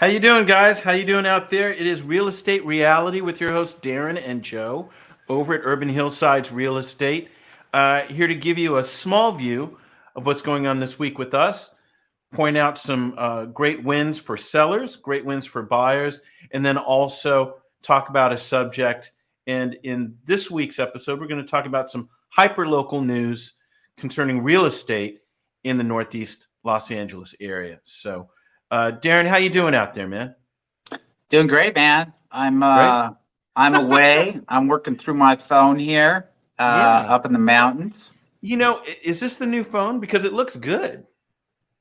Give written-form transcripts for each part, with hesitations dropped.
How you doing, guys? How you doing out there? It is Real Estate Reality with your hosts Darren and Joe over at Urban Hillsides Real Estate. Here to give you a small view of what's going on this week with us. Point out some great wins for sellers, great wins for buyers, and then also talk about a subject. And in this week's episode, we're going to talk about some hyper-local news concerning real estate in the Northeast Los Angeles area. So, Darren, how you doing out there, man? Doing great, man. Great. I'm away. I'm working through my phone here, Yeah. up in the mountains. You know, is this the new phone? Because it looks good.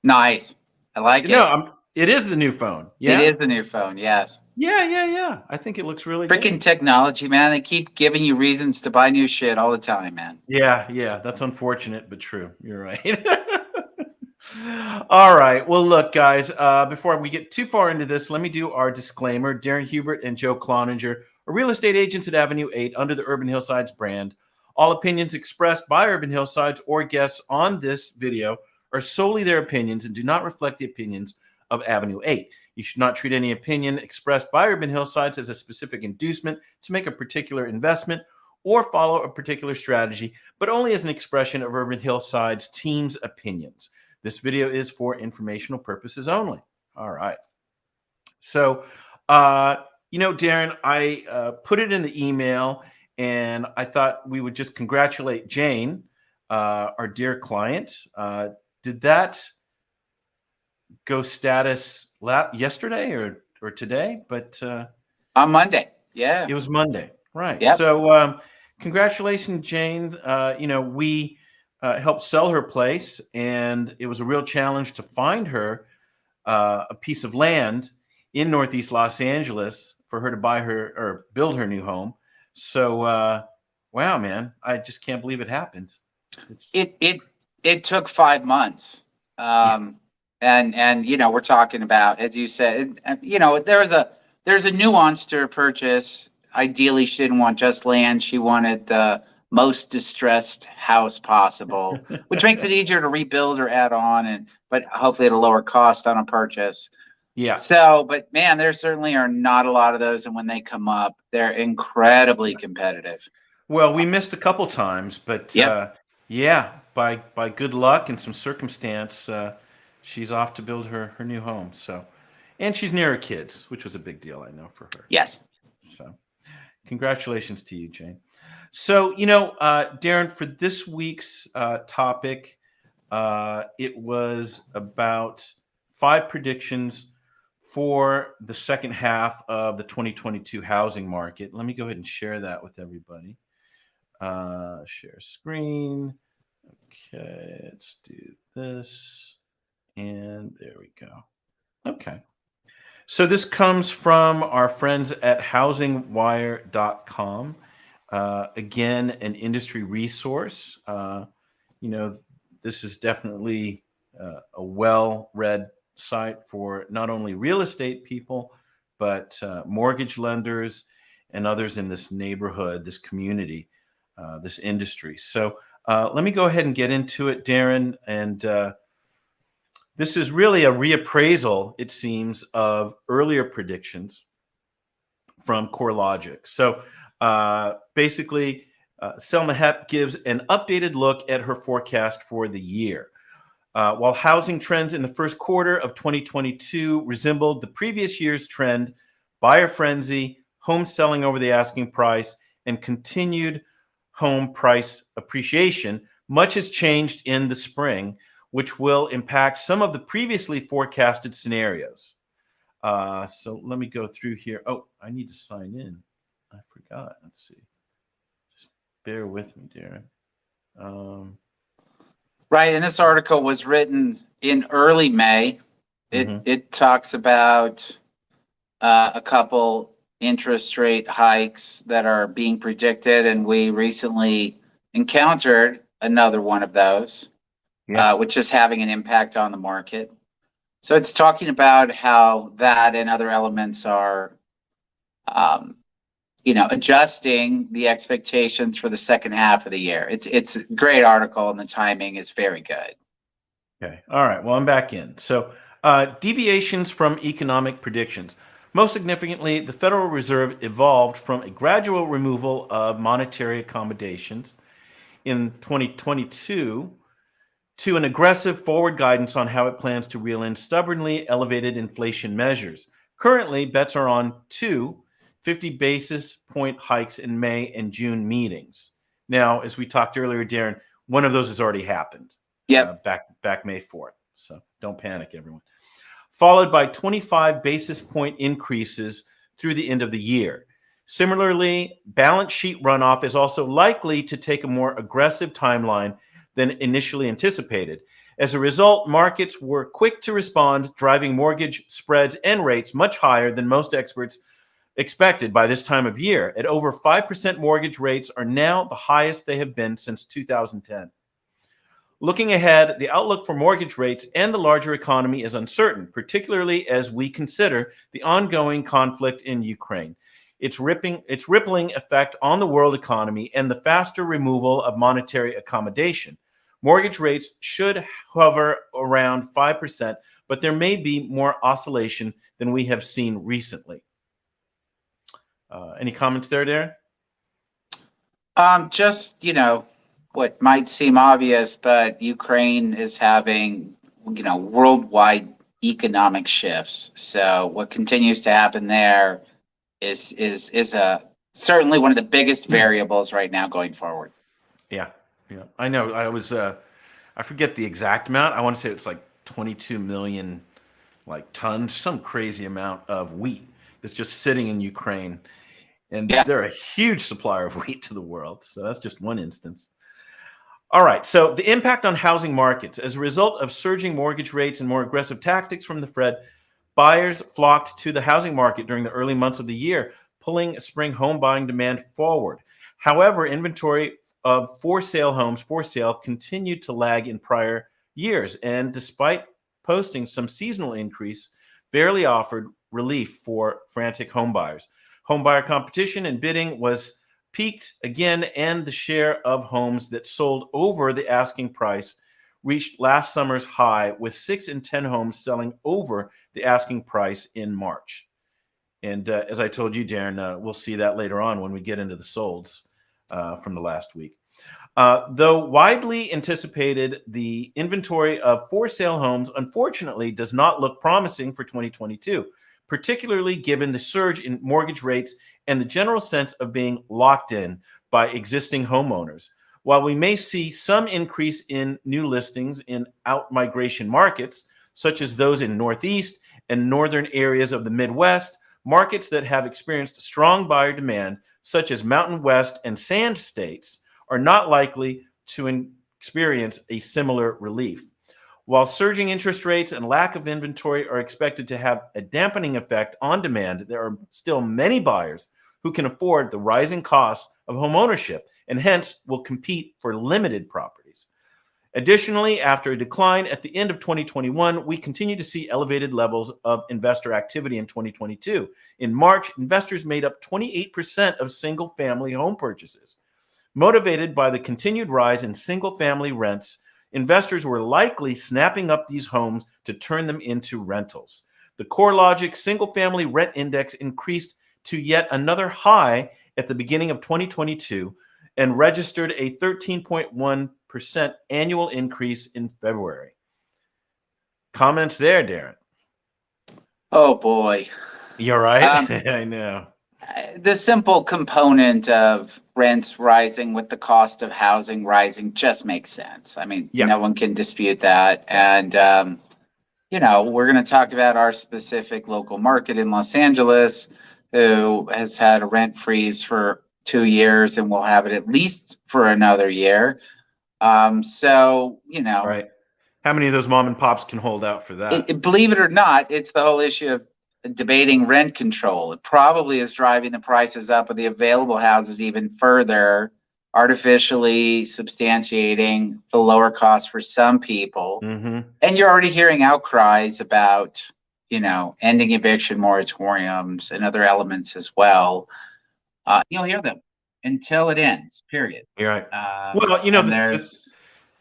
Nice. I like No, it. it is the new phone. Yeah. It is the new phone. Yes. Yeah. I think it looks really Freaking good. technology, man. They keep giving you reasons to buy new shit all the time, man. Yeah. That's unfortunate, but true. You're right. All right. Well, look, guys, before we get too far into this, let me do our disclaimer. Darren Hubert and Joe Cloninger are real estate agents at Avenue 8 under the Urban Hillsides brand. All opinions expressed by Urban Hillsides or guests on this video are solely their opinions and do not reflect the opinions of Avenue 8. You should not treat any opinion expressed by Urban Hillsides as a specific inducement to make a particular investment or follow a particular strategy, but only as an expression of Urban Hillsides team's opinions. This video is for informational purposes only. All right. So, Darren, I put it in the email, and I thought we would just congratulate Jane, our dear client. Did that go status yesterday or today? But On Monday. Yeah. it was Monday, right? Yep. So, congratulations, Jane. We helped sell her place, and it was a real challenge to find her a piece of land in Northeast Los Angeles for her to buy her or build her new home. So, wow, man, I just can't believe it happened. It took 5 months. And we're talking about, as you said, there's a nuance to her purchase. Ideally, she didn't want just land. She wanted the most distressed house possible, which makes it easier to rebuild or add on, but hopefully at a lower cost on a purchase. Yeah. So, but man, there certainly are not a lot of those, and when they come up, they're incredibly competitive. Well, we missed a couple times, but Yep. by good luck and some circumstance, she's off to build her new home. So, and she's near her kids, which was a big deal, I know, for her. Yes. So, congratulations to you, Jane. So, Darren, for this week's topic, it was about 5 predictions for the second half of the 2022 housing market. Let me go ahead and share that with everybody. Share screen. Okay, let's do this. And there we go. Okay. So this comes from our friends at housingwire.com. Again, an industry resource. This is definitely a well-read site for not only real estate people, but mortgage lenders and others in this neighborhood, this community, this industry. So let me go ahead and get into it, Darren. And this is really a reappraisal, it seems, of earlier predictions from CoreLogic. So basically, Selma Hepp gives an updated look at her forecast for the year. While housing trends in the first quarter of 2022 resembled the previous year's trend, buyer frenzy, home selling over the asking price, and continued home price appreciation, much has changed in the spring, which will impact some of the previously forecasted scenarios. So let me go through here. Oh, I need to sign in. I forgot. Let's see. Just bear with me, Darren. Right, and this article was written in early May. It talks about a couple interest rate hikes that are being predicted, and we recently encountered another one of those, which is having an impact on the market. So it's talking about how that and other elements are, adjusting the expectations for the second half of the year. It's a great article, and the timing is very good. Okay. All right. Well, I'm back in. So Deviations from economic predictions. Most significantly, the Federal Reserve evolved from a gradual removal of monetary accommodations in 2022 to an aggressive forward guidance on how it plans to reel in stubbornly elevated inflation measures. Currently, bets are on two 50 basis point hikes in May and June meetings. Now, as we talked earlier, Darren, one of those has already happened Yep. back May 4th. So don't panic, everyone. Followed by 25 basis point increases through the end of the year. Similarly, balance sheet runoff is also likely to take a more aggressive timeline than initially anticipated. As a result, markets were quick to respond, driving mortgage spreads and rates much higher than most experts expected by this time of year. At over 5%, mortgage rates are now the highest they have been since 2010. Looking ahead, the outlook for mortgage rates and the larger economy is uncertain, particularly as we consider the ongoing conflict in Ukraine, its rippling effect on the world economy, and the faster removal of monetary accommodation. Mortgage rates should hover around 5%, but there may be more oscillation than we have seen recently. Any comments there, Darren? Just, what might seem obvious, but Ukraine is having, worldwide economic shifts. So what continues to happen there is certainly one of the biggest variables right now going forward. Yeah. I know. I forget the exact amount. I want to say it's like 22 million tons, some crazy amount of wheat that's just sitting in Ukraine. And they're a huge supplier of wheat to the world. So that's just one instance. All right. So the impact on housing markets. As a result of surging mortgage rates and more aggressive tactics from the Fed, buyers flocked to the housing market during the early months of the year, pulling spring home buying demand forward. However, inventory of for sale continued to lag in prior years. And despite posting some seasonal increase, barely offered relief for frantic home buyers. Homebuyer competition and bidding was peaked again, and the share of homes that sold over the asking price reached last summer's high, with 6 in 10 homes selling over the asking price in March. And as I told you, Darren, we'll see that later on when we get into the solds from the last week. Though widely anticipated, the inventory of for sale homes unfortunately does not look promising for 2022. Particularly given the surge in mortgage rates and the general sense of being locked in by existing homeowners. While we may see some increase in new listings in out-migration markets, such as those in Northeast and northern areas of the Midwest, markets that have experienced strong buyer demand, such as Mountain West and Sand states, are not likely to experience a similar relief. While surging interest rates and lack of inventory are expected to have a dampening effect on demand, there are still many buyers who can afford the rising costs of homeownership and hence will compete for limited properties. Additionally, after a decline at the end of 2021, we continue to see elevated levels of investor activity in 2022. In March, investors made up 28% of single-family home purchases. Motivated by the continued rise in single-family rents, investors were likely snapping up these homes to turn them into rentals. The CoreLogic single-family rent index increased to yet another high at the beginning of 2022 and registered a 13.1% annual increase in February. Comments there, Darren? Oh, boy. You're right. I know. The simple component of rents rising with the cost of housing rising just makes sense. I mean, no one can dispute that. And, we're going to talk about our specific local market in Los Angeles, who has had a rent freeze for 2 years and will have it at least for another year. Right. How many of those mom and pops can hold out for that? Believe it or not, it's the whole issue of debating rent control. It probably is driving the prices up of the available houses even further, artificially substantiating the lower cost for some people. Mm-hmm. And you're already hearing outcries about, ending eviction moratoriums and other elements as well. You'll hear them until it ends, period. You're right.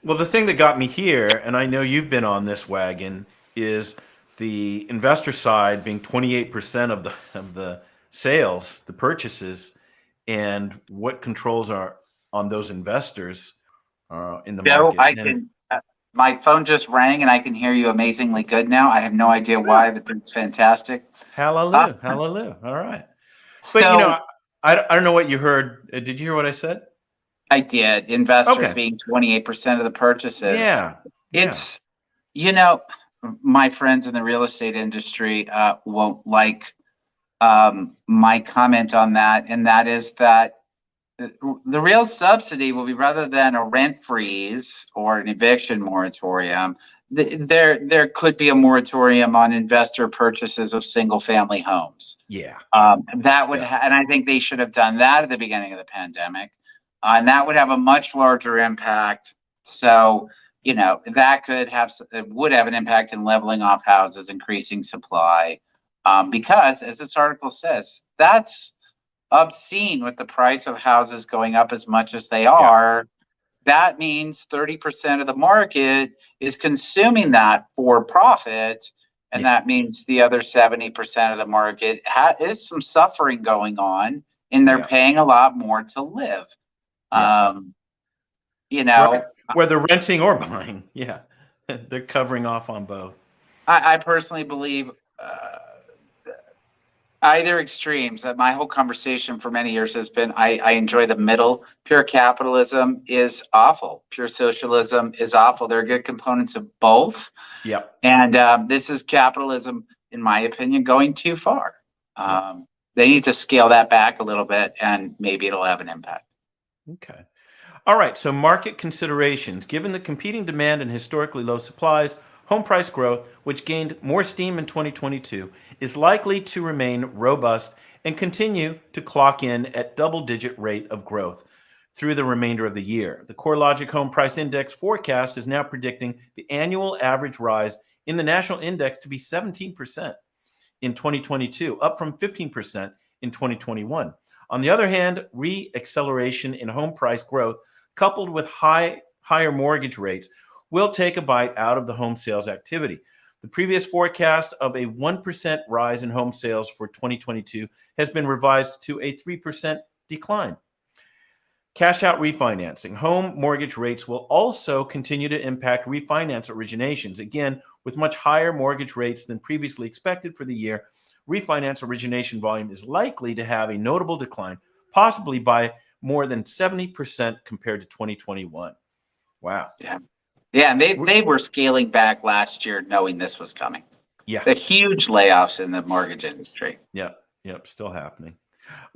The thing that got me here, and I know you've been on this wagon, is the investor side being 28% of the sales, the purchases, and what controls are on those investors in the Joe, market. I And can. My phone just rang, and I can hear you amazingly good now. I have no idea why, but it's fantastic. Uh, hallelujah, hallelujah. All right. But so I don't know what you heard. Did you hear what I said? I did. Investors Okay. being 28% of the purchases. Yeah. Yeah. It's, you know, my friends in the real estate industry won't like my comment on that, and that is that the real subsidy will be, rather than a rent freeze or an eviction moratorium, there could be a moratorium on investor purchases of single family homes. Yeah. That would, Yeah. and I think they should have done that at the beginning of the pandemic, and that would have a much larger impact. So, that would have an impact in leveling off houses, increasing supply, because, as this article says, that's obscene with the price of houses going up as much as they Yeah. are. That means 30% of the market is consuming that for profit. And Yeah. that means the other 70% of the market is some suffering going on, and they're Yeah. paying a lot more to live. Yeah. Um, you Right. know, Whether renting or buying. Yeah. They're covering off on both. I personally believe either extremes. That my whole conversation for many years has been, I enjoy the middle. Pure capitalism is awful. Pure socialism is awful. There are good components of both. Yep. And this is capitalism, in my opinion, going too far. Yep. They need to scale that back a little bit, and maybe it'll have an impact. Okay. All right, so market considerations. Given the competing demand and historically low supplies, home price growth, which gained more steam in 2022, is likely to remain robust and continue to clock in at double-digit rate of growth through the remainder of the year. The CoreLogic Home Price Index forecast is now predicting the annual average rise in the national index to be 17% in 2022, up from 15% in 2021. On the other hand, re-acceleration in home price growth coupled with higher mortgage rates will take a bite out of the home sales activity. The previous forecast of a 1% rise in home sales for 2022 has been revised to a 3% decline. Cash out refinancing. Home mortgage rates will also continue to impact refinance originations. Again, with much higher mortgage rates than previously expected for the year, refinance origination volume is likely to have a notable decline, possibly by more than 70% compared to 2021. Wow. Yeah, and they were scaling back last year knowing this was coming. Yeah. The huge layoffs in the mortgage industry. Yep. Still happening.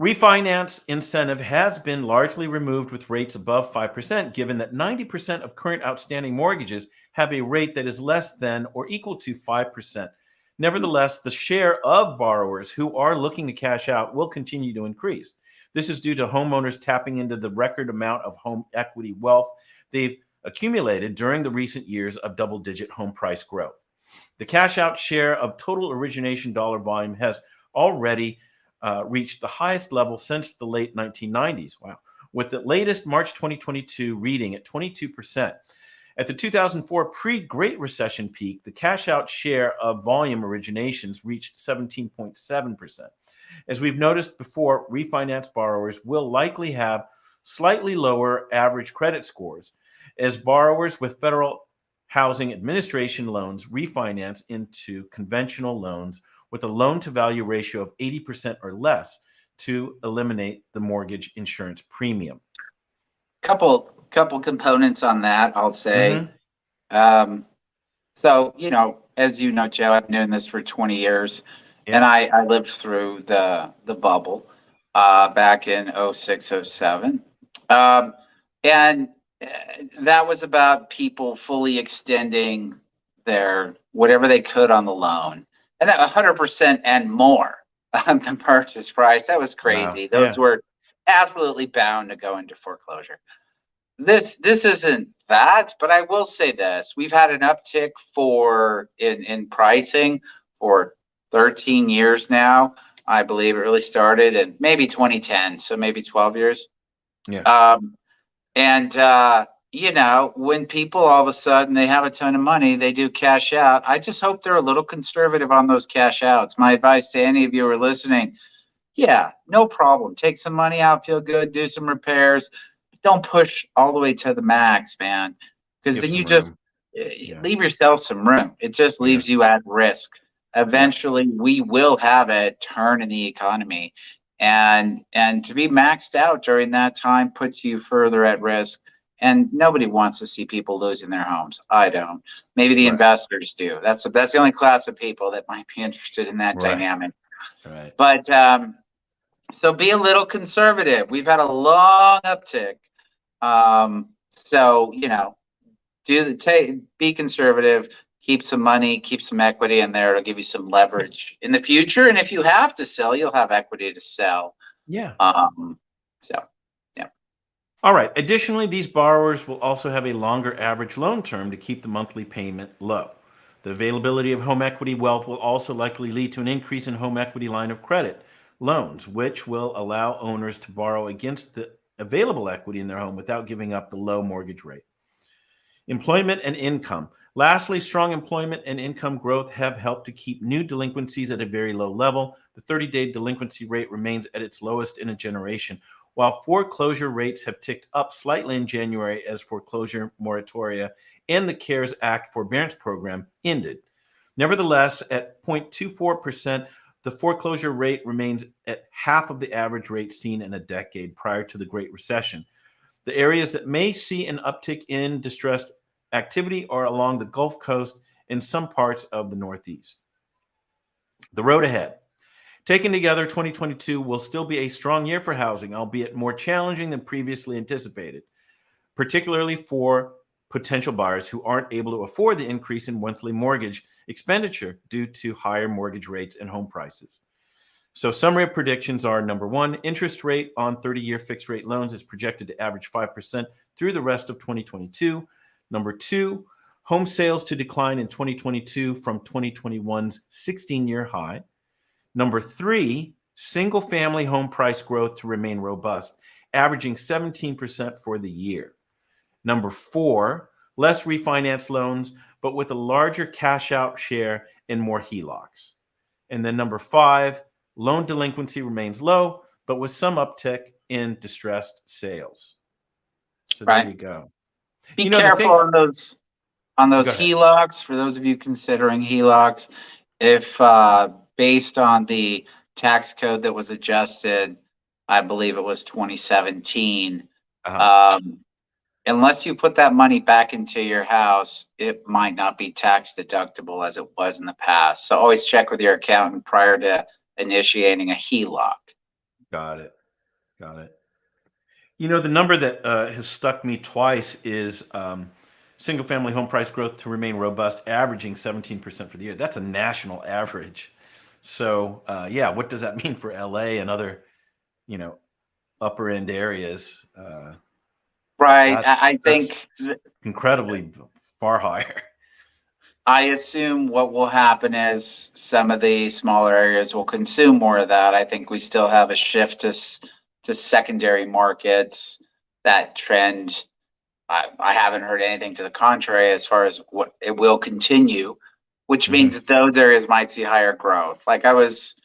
Refinance incentive has been largely removed with rates above 5%, given that 90% of current outstanding mortgages have a rate that is less than or equal to 5%. Nevertheless, the share of borrowers who are looking to cash out will continue to increase. This is due to homeowners tapping into the record amount of home equity wealth they've accumulated during the recent years of double-digit home price growth. The cash out share of total origination dollar volume has already reached the highest level since the late 1990s. Wow. With the latest March 2022 reading at 22%. At the 2004 pre-Great Recession peak, the cash out share of volume originations reached 17.7%. As we've noticed before, refinance borrowers will likely have slightly lower average credit scores as borrowers with Federal Housing Administration loans refinance into conventional loans with a loan-to-value ratio of 80% or less to eliminate the mortgage insurance premium. Couple components on that, I'll say. Mm-hmm. So, as you know, Joe, I've been doing this for 20 years, and Yeah. I lived through the bubble back in 06, 07. And that was about people fully extending their whatever they could on the loan, and that 100% and more of the purchase price. That was Wow. crazy. Those Yeah. were absolutely bound to go into foreclosure. This isn't that, but I will say this: we've had an uptick in pricing for 13 years now. I believe it really started in maybe 2010, so maybe 12 years. Yeah. And you know, when people all of a sudden they have a ton of money, they do cash out. I just hope they're a little conservative on those cash outs. My advice to any of you who are listening, yeah, no problem. Take some money out, feel good, do some repairs. Don't push all the way to the max, man, because Give then you some just room. Yeah. leave yourself some room. It just Yeah. leaves you at risk. Yeah. Eventually, we will have a turn in the economy, and to be maxed out during that time puts you further at risk. And nobody wants to see people losing their homes. I don't. Maybe the Right. investors do. That's the only class of people that might be interested in that Right. dynamic. Right. But so be a little conservative. We've had a long uptick. So, you know, be conservative, keep some money, keep some equity in there. It'll give you some leverage in the future. And if you have to sell, you'll have equity to sell. Yeah. So yeah. All right. Additionally, these borrowers will also have a longer average loan term to keep the monthly payment low. The availability of home equity wealth will also likely lead to an increase in home equity line of credit loans, which will allow owners to borrow against the available equity in their home without giving up the low mortgage rate. Employment and income. Lastly, strong employment and income growth have helped to keep new delinquencies at a very low level. The 30-day delinquency rate remains at its lowest in a generation, while foreclosure rates have ticked up slightly in January as foreclosure moratoria and the CARES Act forbearance program ended. Nevertheless, at 0.24%, the foreclosure rate remains at half of the average rate seen in a decade prior to the Great Recession. The areas that may see an uptick in distressed activity are along the Gulf Coast and some parts of the Northeast. The road ahead. Taken together, 2022 will still be a strong year for housing, albeit more challenging than previously anticipated, particularly for potential buyers who aren't able to afford the increase in monthly mortgage expenditure due to higher mortgage rates and home prices. So summary of predictions are: number one, interest rate on 30-year fixed rate loans is projected to average 5% through the rest of 2022. Number two, home sales to decline in 2022 from 2021's 16-year high. Number three, single family home price growth to remain robust, averaging 17% for the year. Number four, less refinance loans, but with a larger cash out share and more HELOCs. And then number five, loan delinquency remains low, but with some uptick in distressed sales. So there you go. Be You know, the careful thing, on those go ahead. HELOCs. For those of you considering HELOCs, if based on the tax code that was adjusted, I believe it was 2017. Uh-huh. Unless you put that money back into your house, it might not be tax deductible as it was in the past. So always check with your accountant prior to initiating a HELOC. Got it. Got it. You know, the number that has stuck me twice is single family home price growth to remain robust, averaging 17% for the year. That's a national average. So, yeah, what does that mean for LA and other, you know, upper end areas? Right. That's I think that's incredibly far higher. I assume what will happen is some of the smaller areas will consume more of that. I think we still have a shift to secondary markets. That trend, I haven't heard anything to the contrary as far as what it will continue, which means Hmm. that those areas might see higher growth. Like I was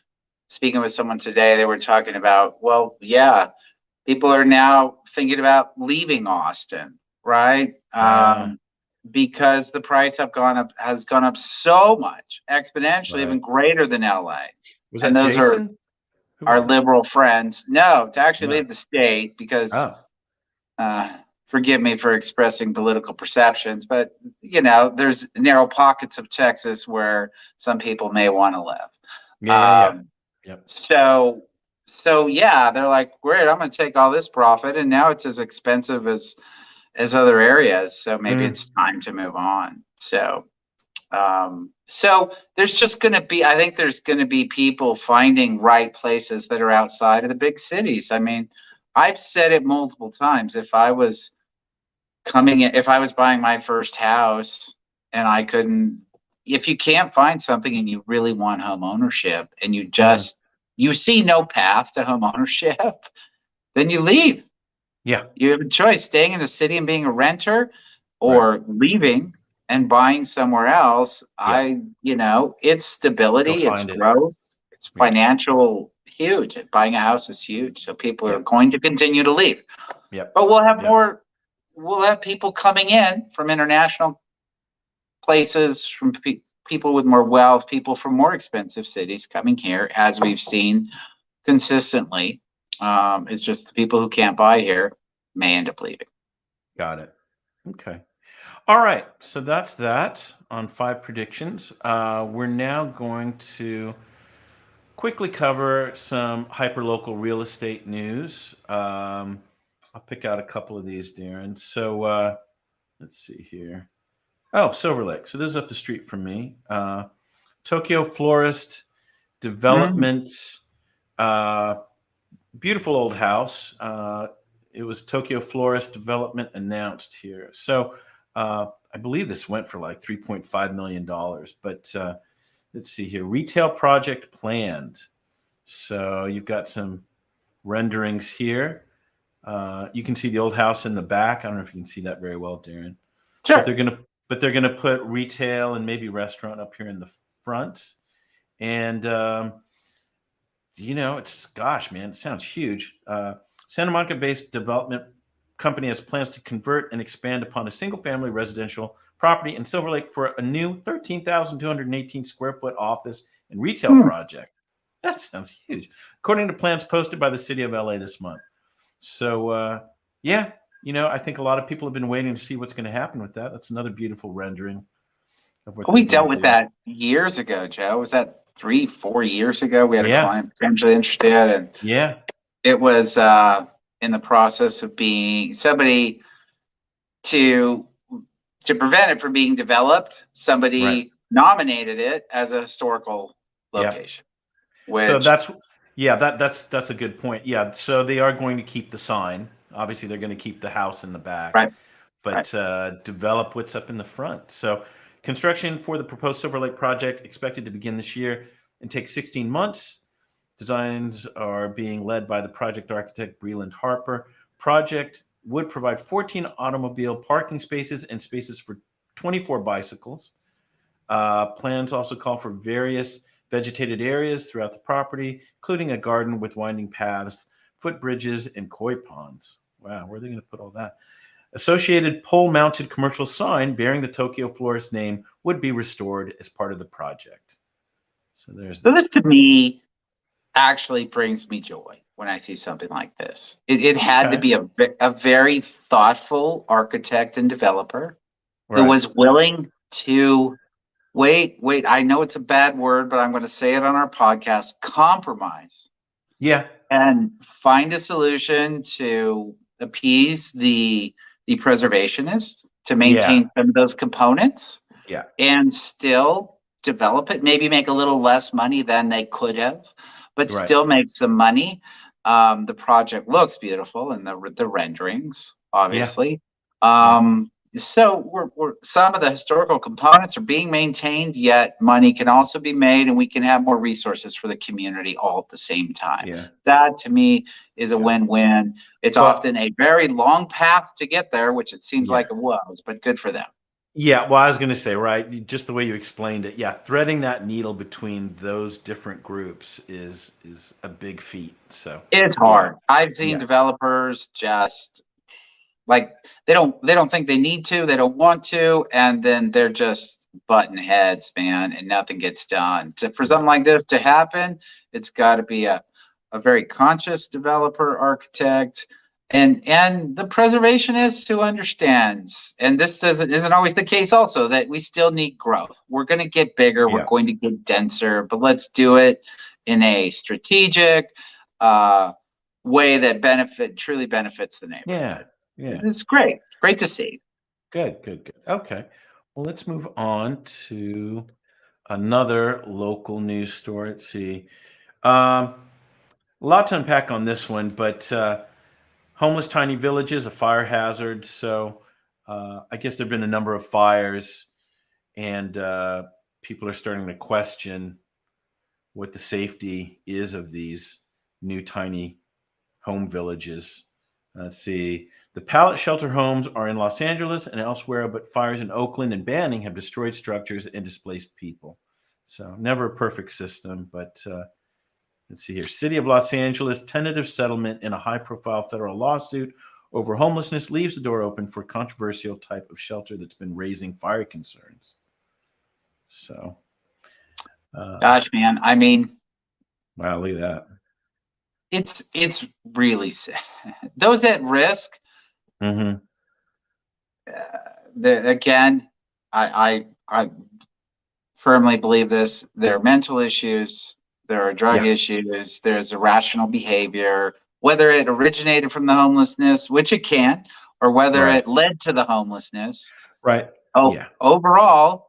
speaking with someone today, they were talking about, well, yeah, people are now thinking about leaving Austin, right? Uh, Because the price has gone up so much, exponentially, right. even greater than LA. Was And that those are Jason? Who our was that? liberal friends. No, to actually No. leave the state because Oh, uh, forgive me for expressing political perceptions, but you know, there's narrow pockets of Texas where some people may want to live. yeah, yeah, yeah. Um, Yep. so, so yeah, they're like, great, I'm going to take all this profit, and now it's as expensive as other areas. So maybe Mm, it's time to move on. So there's just going to be, I think there's going to be people finding right places that are outside of the big cities. I mean, I've said it multiple times. If I was if I was buying my first house and I couldn't, if you can't find something and you really want home ownership and uh-huh. you see no path to home ownership, then you leave. Yeah. You have a choice: staying in the city and being a renter, Right. or leaving and buying somewhere else. Yeah. It's Go stability, it's find it. growth, it's Yeah. financial huge. Buying a house is huge. So people are Yeah. going to continue to leave. Yep. But Yep. we'll have people coming in from international places, from people with more wealth, people from more expensive cities coming here, as we've seen consistently. It's just the people who can't buy here may end up leaving. Got it. Okay. All right. So that's that on 5 predictions. We're now going to quickly cover some hyperlocal real estate news. I'll pick out a couple of these, Darren. So let's see here. Oh, Silver Lake. So this is up the street from me. Tokyo Florist Mm. Development. Uh, Beautiful old house. It was Tokyo Florist Development announced here. So I believe this went for like $3.5 million. But let's see here. Retail project planned. So you've got some renderings here. You can see the old house in the back. I don't know if you can see that very well, Darren. But Sure. they're gonna put retail and maybe restaurant up here in the front. And it's, gosh, man, it sounds huge. Santa Monica-based development company has plans to convert and expand upon a single-family residential property in Silver Lake for a new 13,218 square foot office and retail Hmm. project. That sounds huge, according to plans posted by the city of LA this month. So, yeah, I think a lot of people have been waiting to see what's going to happen with that. That's another beautiful rendering of what they're We going dealt to with do. that years ago, Joe. Was that 3, 4 years ago? We had a Yeah, client potentially interested, and yeah, it was in the process of being somebody to prevent it from being developed. right. Somebody nominated it as a historical Yeah. location, So which that's a good point. Yeah, so they are going to keep the sign. Obviously, they're going to keep the house in the back, right, right. but develop what's up in the front. So construction for the proposed Silver Lake project expected to begin this year and take 16 months. Designs are being led by the project architect Breland Harper. Project would provide 14 automobile parking spaces and spaces for 24 bicycles. Plans also call for various vegetated areas throughout the property, including a garden with winding paths, footbridges, and koi ponds. Wow, where are they going to put all that? Associated pole-mounted commercial sign bearing the Tokyo Florist name would be restored as part of the project. So there's So that. this to me actually brings me joy when I see something like this. It had to Okay. be a very thoughtful architect and developer who Right. was willing to wait. I know it's a bad word, but I'm going to say it on our podcast: compromise Yeah. and find a solution to appease the preservationist, to Yeah. maintain some of those components, Yeah. and still develop it. Maybe make a little less money than they could have, but Right. still make some money. The project looks beautiful, and the renderings, Yeah. obviously. Yeah. So we're some of the historical components are being maintained, yet money can Yeah. also be made, and we can have more resources for the community all at the same time. Yeah. That to me is a Yeah. win-win. It's Well, often a very long path to get there, which it seems yeah. like it was, but good for them. Yeah, well, I was going to say, right, just the way you explained it. Yeah, threading that needle between those different groups is a big feat. So, It's yeah, hard. I've seen yeah, developers just like they don't think they need to, they don't want to, and then they're just button heads, man, and nothing gets done. For right. something like this to happen, it's got to be a very conscious developer, architect, and the preservationist who understands. And this isn't always the case. Also, that we still need growth. We're going to get bigger. We're Yeah, going to get denser, but let's do it in a strategic uh, way that truly benefits the yeah, neighborhood. yeah. It's great to see. Good, good, good. Okay. Well, let's move on to another local news story. Let's see. A lot to unpack on this one, but homeless tiny villages, a fire hazard. So I guess there have been a number of fires, and people are starting to question what the safety is of these new tiny home villages. Let's see. The pallet shelter homes are in Los Angeles and elsewhere, but fires in Oakland and Banning have destroyed structures and displaced people. So never a perfect system, but let's see here. City of Los Angeles tentative settlement in a high-profile federal lawsuit over homelessness leaves the door open for controversial type of shelter that's been raising fire concerns. So, Gosh, man. I mean, wow, look at that. it's really sad. Those at risk, Mm-hmm. again, I firmly believe this. There are mental issues, there are drug Yeah, issues, there's irrational behavior, whether it originated from the homelessness, which it can, or whether right, it led to the homelessness. right. Oh, Yeah, overall,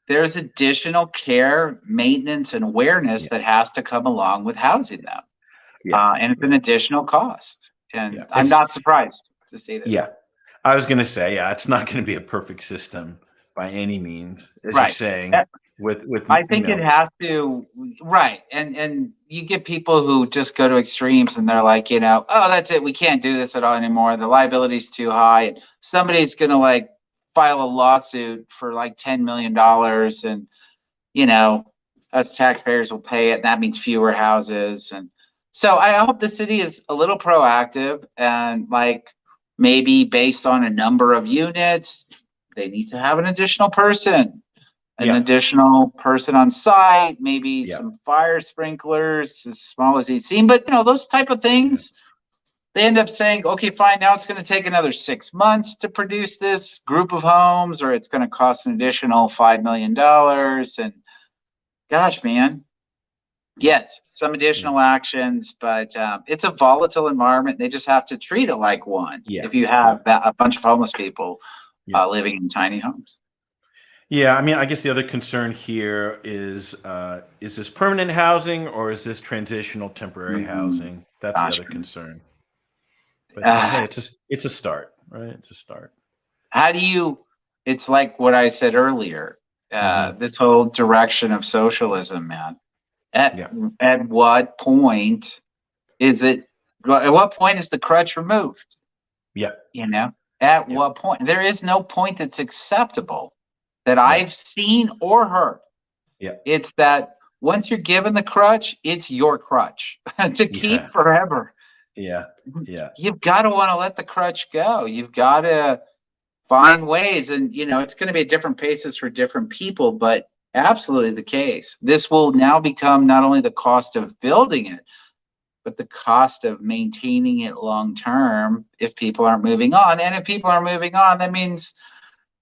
there's additional care, maintenance, and awareness yeah, that has to come along with housing them. yeah, And it's an yeah, additional cost. yeah. And I'm not surprised to see this. Yeah. I was going to say, yeah, it's not going to be a perfect system by any means, as you're Right. saying, with I think it has to, right. And you get people who just go to extremes and they're like, oh, that's it. We can't do this at all anymore. The liability's too high. And somebody's going to like file a lawsuit for like $10 million and, us taxpayers will pay it. And that means fewer houses. And so I hope the city is a little proactive and like maybe based on a number of units, they need to have an additional person yeah, on site, maybe yeah, some fire sprinklers, as small as they seem. But those type of yeah, things, they end up saying, okay, fine, now it's going to take another 6 months to produce this group of homes, or it's going to cost an additional $5 million. And gosh, man, yeah, yes, some yeah, additional actions, but it's a volatile environment. They just have to treat it like one. yeah, If you yeah, have a bunch of homeless people yeah. living in tiny homes. Yeah, I mean, I guess the other concern here is this permanent housing or is this transitional temporary Mm, housing? That's the gosh, other concern. But uh, hey, it's a start, right? It's a start. how do you? It's like what I said earlier. Hmm. This whole direction of socialism, man. At Yeah, at what point is it? At what point is the crutch removed? yeah, You know, at yeah, what point? There is no point that's acceptable that right. I've seen or heard. Yeah, It's that once you're given the crutch, it's your crutch to yeah, keep forever. yeah, yeah, You've got to want to let the crutch go. You've got to find ways, and it's going to be at different paces for different people, but absolutely the case. This will now become not only the cost of building it, but the cost of maintaining it long term if people aren't moving on. And if people are moving on, that means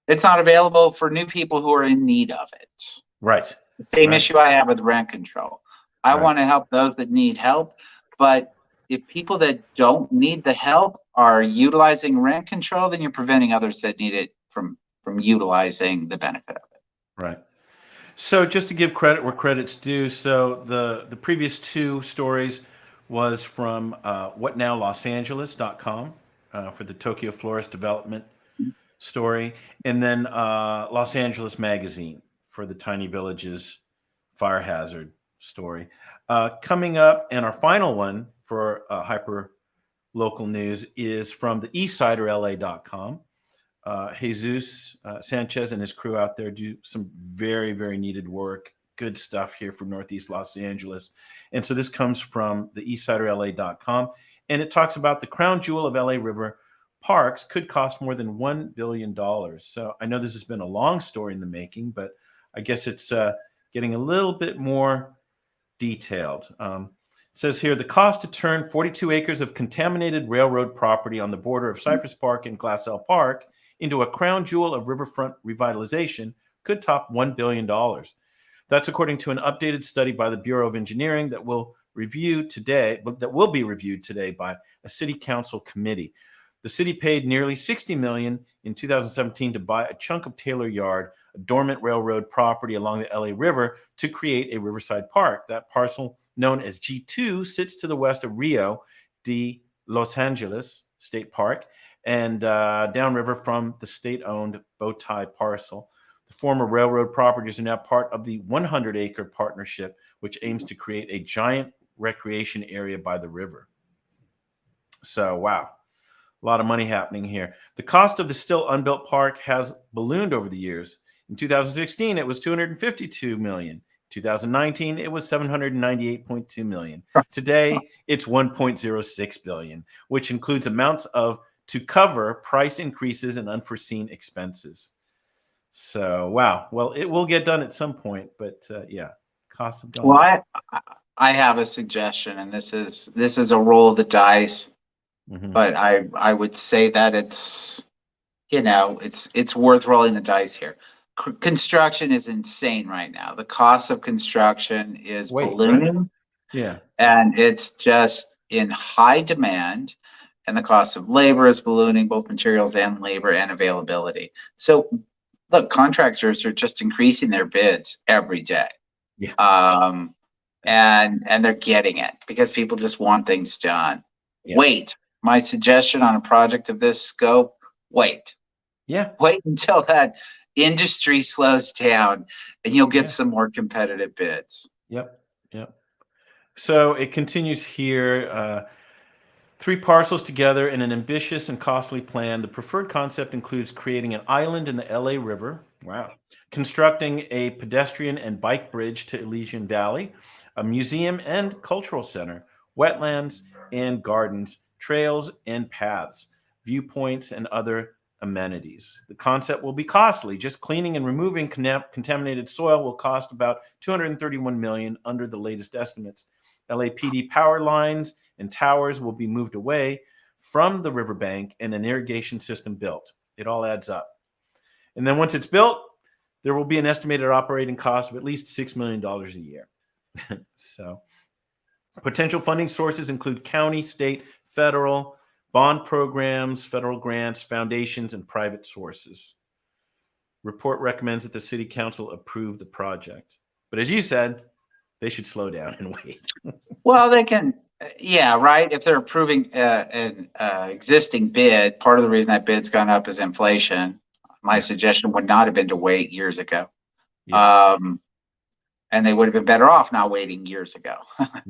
it's not available for new people who are in need of it. right, The same right, issue I have with rent control. I right. want to help those that need help, but if people that don't need the help are utilizing rent control, then you're preventing others that need it from utilizing the benefit of it. Right. So just to give credit where credit's due, so the previous two stories was from whatnowlosangeles.com for the Tokyo Florist Development story, and then Los Angeles Magazine for the Tiny Villages fire hazard story. Coming up, and our final one for hyper local news is from the eastsiderla.com. Jesus Sanchez and his crew out there do some very, very needed work. Good stuff here from Northeast Los Angeles. And so this comes from the eastsiderla.com. And it talks about the crown jewel of LA River parks could cost more than $1 billion. So I know this has been a long story in the making, but I guess it's getting a little bit more detailed. It says here the cost to turn 42 acres of contaminated railroad property on the border of Cypress Park and Glassell Park into a crown jewel of riverfront revitalization could top $1 billion. That's according to an updated study by the Bureau of Engineering that will be reviewed today by a city council committee. The city paid nearly $60 million in 2017 to buy a chunk of Taylor Yard, a dormant railroad property along the LA River, to create a riverside park. That parcel, known as G2, sits to the west of Rio de Los Angeles State Park and downriver from the state-owned Bowtie parcel. The former railroad properties are now part of the 100-acre partnership, which aims to create a giant recreation area by the river. So, wow. A lot of money happening here. The cost of the still unbuilt park has ballooned over the years. In 2016, it was $252 million. 2019, it was $798.2 million. Today, it's $1.06 billion, which includes amounts to cover price increases and unforeseen expenses. So, wow. Well, it will get done at some point, but yeah, costs have gone up. Well, I have a suggestion, and this is a roll of the dice, but I would say that it's worth rolling the dice here. Construction is insane right now. The cost of construction is ballooning. Right? Yeah. And it's just in high demand, and the cost of labor is ballooning, both materials and labor and availability. So look, contractors are just increasing their bids every day. Yeah. And they're getting it because people just want things done. Yeah. Wait, my suggestion on a project of this scope, wait. Yeah. Wait until that industry slows down and you'll get some more competitive bids. Yep. So it continues here. 3 parcels together in an ambitious and costly plan. The preferred concept includes creating an island in the LA River. Wow. Constructing a pedestrian and bike bridge to Elysian Valley, a museum and cultural center, wetlands and gardens, trails and paths, viewpoints and other amenities. The concept will be costly. Just cleaning and removing contaminated soil will cost about $231 million under the latest estimates. LAPD power lines and towers will be moved away from the riverbank and an irrigation system built. It all adds up. And then once it's built, there will be an estimated operating cost of at least $6 million a year. So potential funding sources include county, state, federal, bond programs, federal grants, foundations, and private sources. Report recommends that the city council approve the project. But as you said, they should slow down and wait. Well, they can, yeah, right. If they're approving an existing bid, part of the reason that bid's gone up is inflation. My suggestion would not have been to wait years ago. Yeah. And they would have been better off not waiting years ago.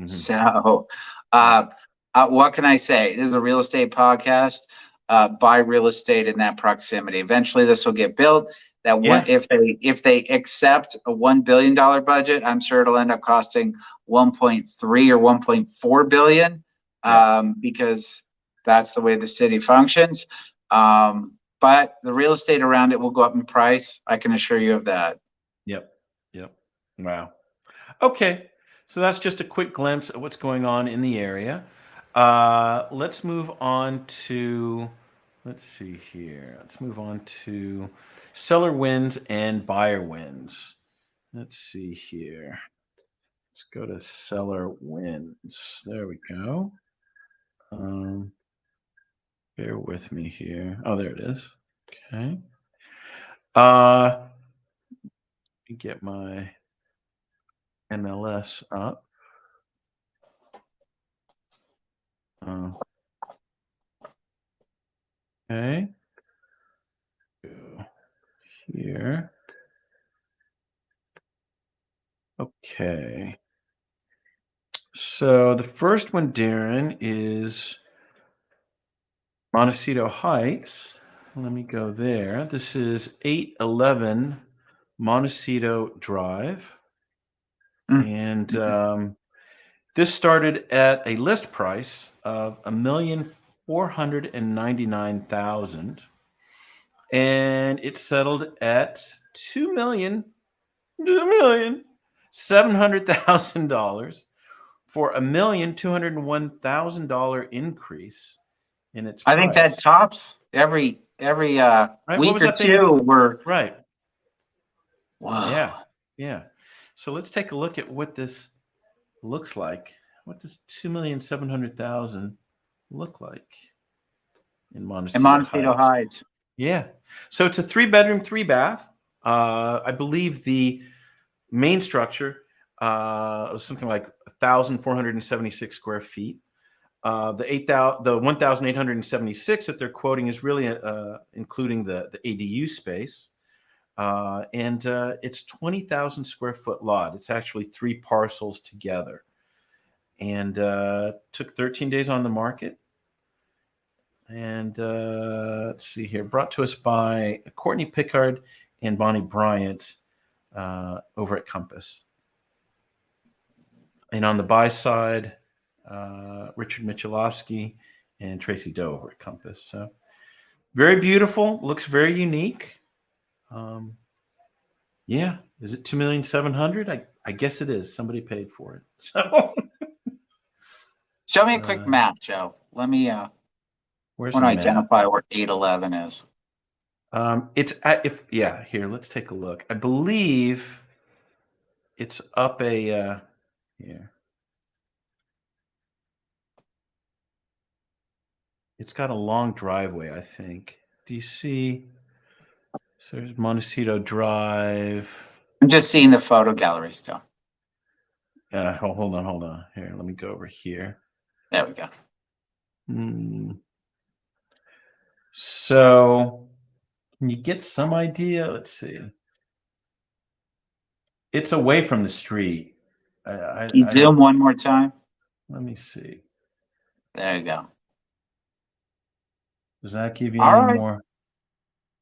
So, what can I say? This is a real estate podcast. Buy real estate in that proximity. Eventually, this will get built. If they accept a $1 billion budget, I'm sure it'll end up costing 1.3 or 1.4 billion, because that's the way the city functions. But the real estate around it will go up in price. I can assure you of that. Yep. Wow. Okay. So that's just a quick glimpse of what's going on in the area. Let's move on to, let's see here. Let's move on to seller wins and buyer wins. Let's see here. Let's go to seller wins. There we go. Bear with me here. Oh, there it is. Okay. Let me get my MLS up. Okay. Go here. Okay. So the first one, Darren, is Montecito Heights. Let me go there. This is 811 Montecito Drive. And this started at a list price of $1,499,000, and it settled at $2,700,000 for $1,201,000 increase in its price. I think that tops every week or two. Right. Wow. Yeah. So let's take a look at what this looks like. What does $2,700,000 look like in Montecito Heights? Yeah. So it's a 3-bedroom, 3-bath. I believe the main structure was something like 1,476 square feet. The 1,876 that they're quoting is really including the ADU space. And it's 20,000 square foot lot. It's actually 3 parcels together, and took 13 days on the market. And let's see here. Brought to us by Courtney Pickard and Bonnie Bryant over at Compass. And on the buy side, Richard Michalowski and Tracy Doe over at Compass. So very beautiful. Looks very unique. Yeah. Is it 2,700,000? I guess it is. Somebody paid for it. So show me a quick map, Joe. Let me where's want the to map? identify where 811 is. It's at, here, let's take a look. I believe it's up a here. It's got a long driveway, I think. Do you see? So there's Montecito Drive. I'm just seeing the photo gallery still. Hold on. Here, let me go over here. There we go. So can you get some idea? Let's see. It's away from the street. Can you zoom one more time? Let me see. There you go. Does that give you All any right. more?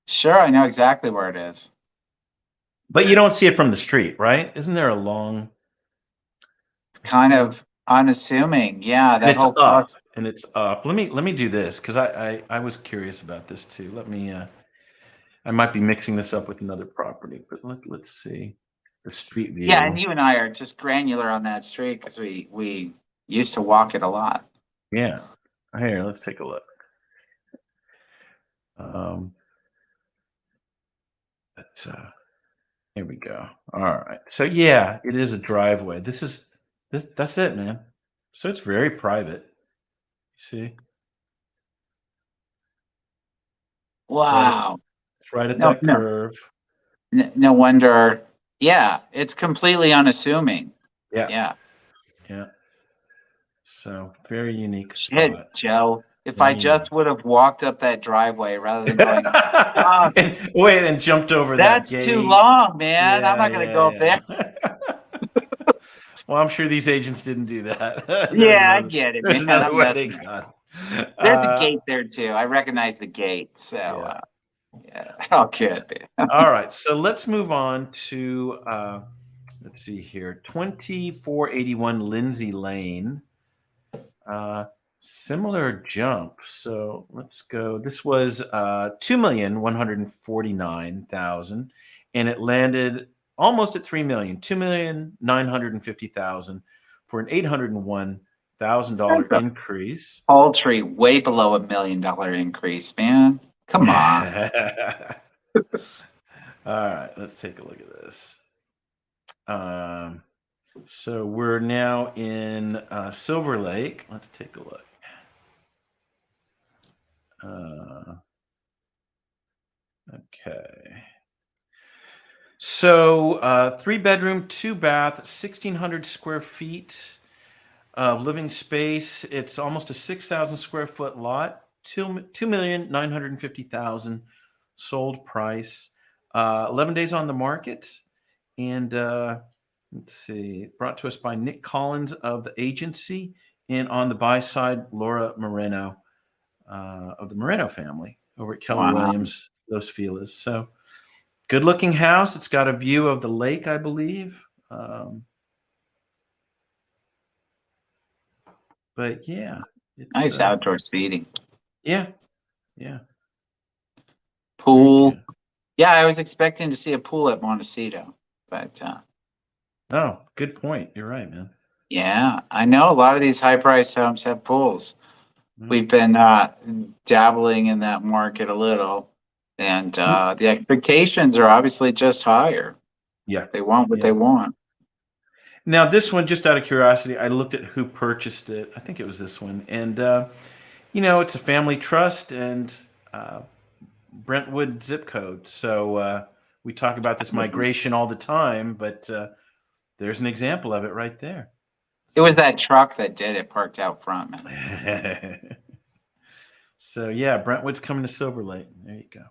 Sure, I know exactly where it is. But you don't see it from the street, right? Isn't there a long? It's kind of unassuming. Yeah, that whole up, and it's up. Let me do this because I was curious about this too. Let me I might be mixing this up with another property, but let's see the street view. Yeah, and you and I are just granular on that street because we used to walk it a lot. Yeah. Here, let's take a look. Here we go. All right. So yeah, it is a driveway. That's it, man. So it's very private. See? Wow. It's right at that curve. No wonder. Yeah, it's completely unassuming. Yeah. So very unique Shit, spot. Joe. If I just would have walked up that driveway rather than going and jumped over that gate. That's too long, man. I'm not gonna go up there. Well, I'm sure these agents didn't do that. I get it, man. Another way they got. There's a gate there too. I recognize the gate. So all good, man. All right. So let's move on to let's see here. 2481 Lindsay Lane. Similar jump. So let's go. This was 2,149,000, and it landed almost at 3 million, 2,950,000 for an $801,000 increase. Paltry, way below $1 million increase, man. Come on. All right, let's take a look at this. So we're now in Silver Lake. Let's take a look. Okay. So 3-bedroom, 2-bath, 1,600 square feet of living space. It's almost a 6,000 square foot lot. 2,950,000 sold price. 11 days on the market, and let's see, brought to us by Nick Collins of the agency, and on the buy side, Laura Moreno of the Moreno family over at Keller Williams, Los Feliz. So good looking house. It's got a view of the lake, I believe. But yeah, it's nice outdoor seating. Yeah. Pool. Yeah, I was expecting to see a pool at Montecito, but oh, good point. You're right, man. Yeah, I know a lot of these high-priced homes have pools. We've been dabbling in that market a little, and the expectations are obviously just higher. Yeah, they want what they want. Now, this one, just out of curiosity, I looked at who purchased it. I think it was this one, and it's a family trust and Brentwood zip code. So we talk about this migration all the time, but there's an example of it right there. It was that truck that did it, parked out front, man. So yeah, Brentwood's coming to Silver Lake. There you go.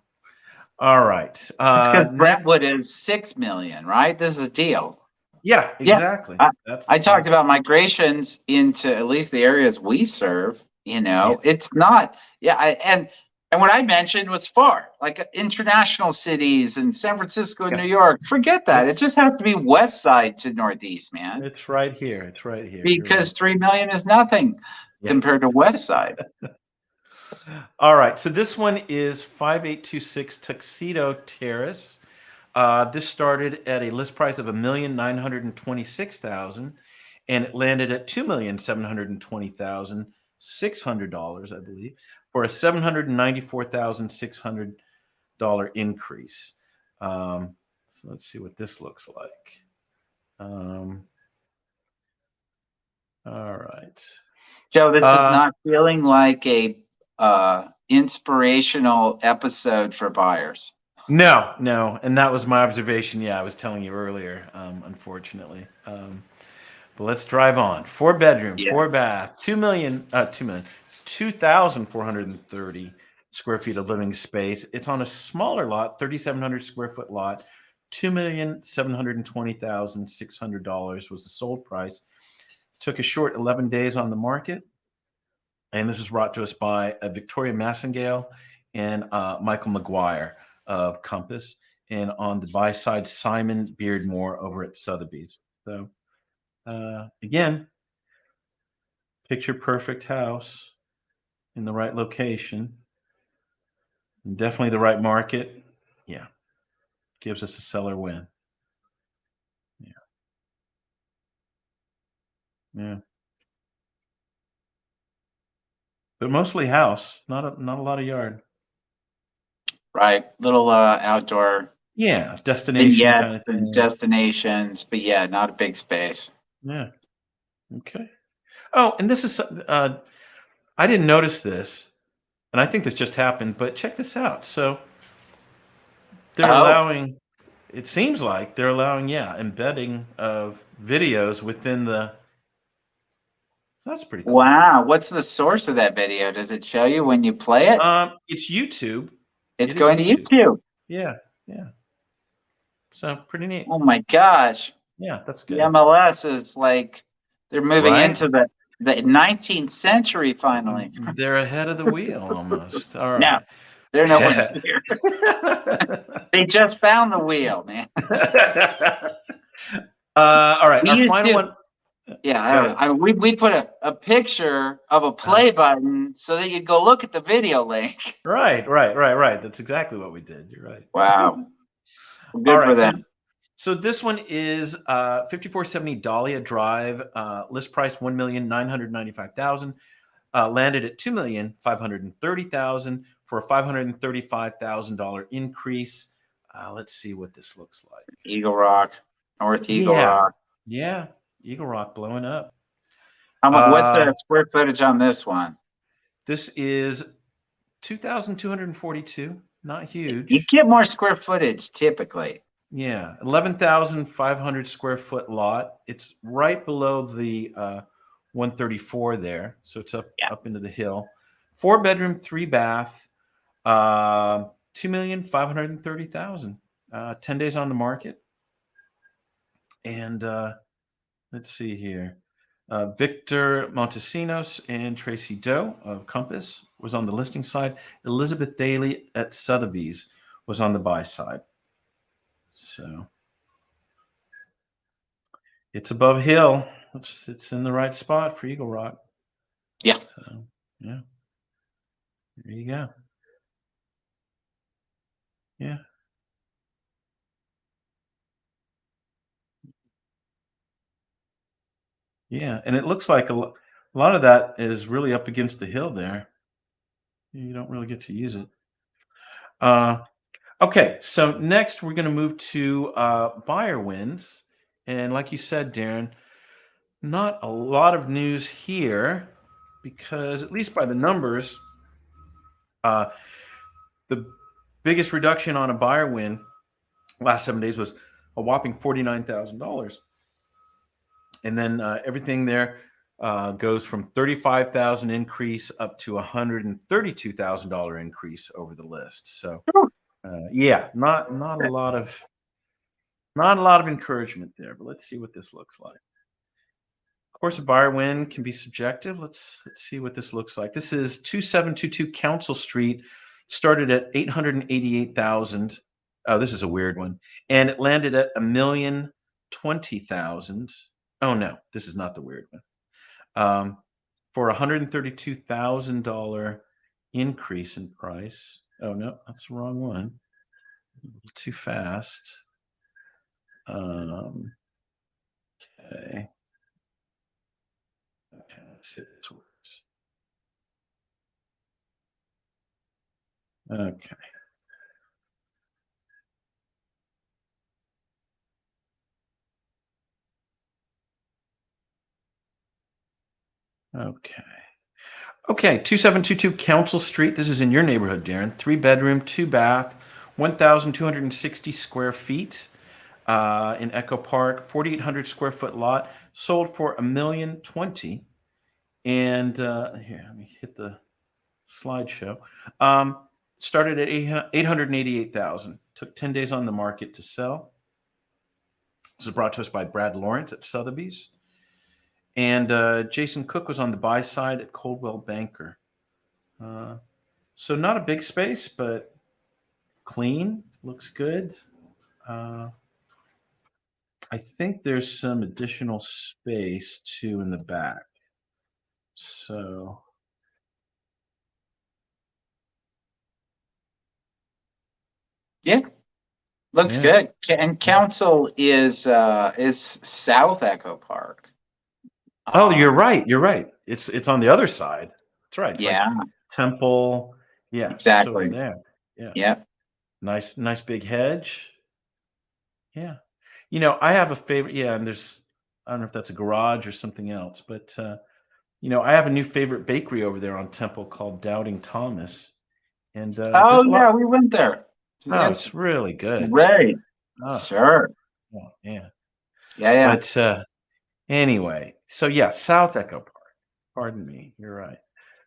All right. Brentwood is $6 million, right? This is a deal. Yeah, exactly. I talked about migrations into at least the areas we serve. It's not. Yeah, and what I mentioned was far, like international cities and San Francisco and New York. Forget that. It just has to be west side to northeast, man. It's right here. It's right here. Because 3 million is nothing compared to west side. All right. So this one is 5826 Tuxedo Terrace. This started at a list price of $1,926,000, and it landed at $2,720,600, I believe, for a $794,600 increase. So let's see what this looks like. All right. Joe, this is not feeling like a inspirational episode for buyers. No, and that was my observation. Yeah, I was telling you earlier, unfortunately. But let's drive on. 4-bedroom, 4-bath, 2,430 square feet of living space. It's on a smaller lot, 3,700 square foot lot. $2,720,600 was the sold price. Took a short 11 days on the market. And this is brought to us by Victoria Massengale and Michael McGuire of Compass. And on the buy side, Simon Beardmore over at Sotheby's. So again, picture perfect house in the right location. And definitely the right market. Yeah. Gives us a seller win. Yeah. But mostly house, not a lot of yard. Right. Little outdoor. Yeah, destination kind of thing. And destinations, but yeah, not a big space. Yeah. Okay. Oh, and this is I didn't notice this, and I think this just happened, but check this out. So they're allowing, it seems like they're allowing, embedding of videos within the. That's pretty cool. Wow. What's the source of that video? Does it show you when you play it? It's YouTube. It's going to YouTube. Yeah. So pretty neat. Oh my gosh. Yeah, that's good. The MLS is like they're moving into the 19th century finally. They're ahead of the wheel almost. All right. No, they're nowhere near. They just found the wheel, man. All right. Our final one. Yeah, we put a picture of a play button so that you go look at the video link. Right. That's exactly what we did. You're right. Wow. Good for them. So this one is 5470 Dahlia Drive. List price $1,995,000. Landed at $2,530,000 for a $535,000 increase. Let's see what this looks like. Eagle Rock, North Eagle Rock. Yeah, Eagle Rock blowing up. What's the square footage on this one? This is 2,242. Not huge. You get more square footage typically. Yeah, 11,500 square foot lot. It's right below the 134 there, so it's up into the hill. 4-bedroom, 3-bath, $2,530,000. 10 days on the market, and let's see here. Victor Montesinos and Tracy Doe of Compass was on the listing side. Elizabeth Daly at Sotheby's was on the buy side. So it's above hill. It's in the right spot for Eagle Rock. Yeah. So yeah. There you go. Yeah. Yeah, and it looks like a lot of that is really up against the hill there. You don't really get to use it. Okay, so next we're going to move to buyer wins. And like you said, Darren, not a lot of news here because, at least by the numbers, the biggest reduction on a buyer win last 7 days was a whopping $49,000. And then everything there goes from $35,000 increase up to $132,000 increase over the list. So, not a lot of encouragement there. But let's see what this looks like. Of course, a buyer win can be subjective. Let's see what this looks like. This is 2722 Council Street, started at 888,000. Oh, this is a weird one. And it landed at 1,020,000. Oh no, this is not the weird one. For $132,000 increase in price. Oh no, that's the wrong one. A little too fast. Okay. Okay, let's see if this works. Okay. Okay. Okay, 2722 Council Street. This is in your neighborhood, Darren. 3-bedroom, 2-bath, 1,260 square feet in Echo Park, 4,800 square foot lot, sold for $1,020,000. And here, let me hit the slideshow. Started at 888,000. Took 10 days on the market to sell. This is brought to us by Brad Lawrence at Sotheby's. And Jason Cook was on the buy side at Coldwell Banker. So not a big space, but clean, looks good. I think there's some additional space too in the back. So Yeah, looks yeah. good. And Council is South Echo Park. Oh, you're right. You're right. It's on the other side. That's right. It's Yeah, like Temple. Yeah, it's over exactly. there. Yeah. Yeah. Nice big hedge. Yeah. You know, I have a favorite. Yeah, and I don't know if that's a garage or something else, but you know, I have a new favorite bakery over there on Temple called Doubting Thomas, and Oh there's a lot. yeah, we went there. Oh, It's it's really good. great. Oh, Sure. yeah. Yeah, yeah. But anyway, so yeah, South Echo Park. Pardon me. You're right.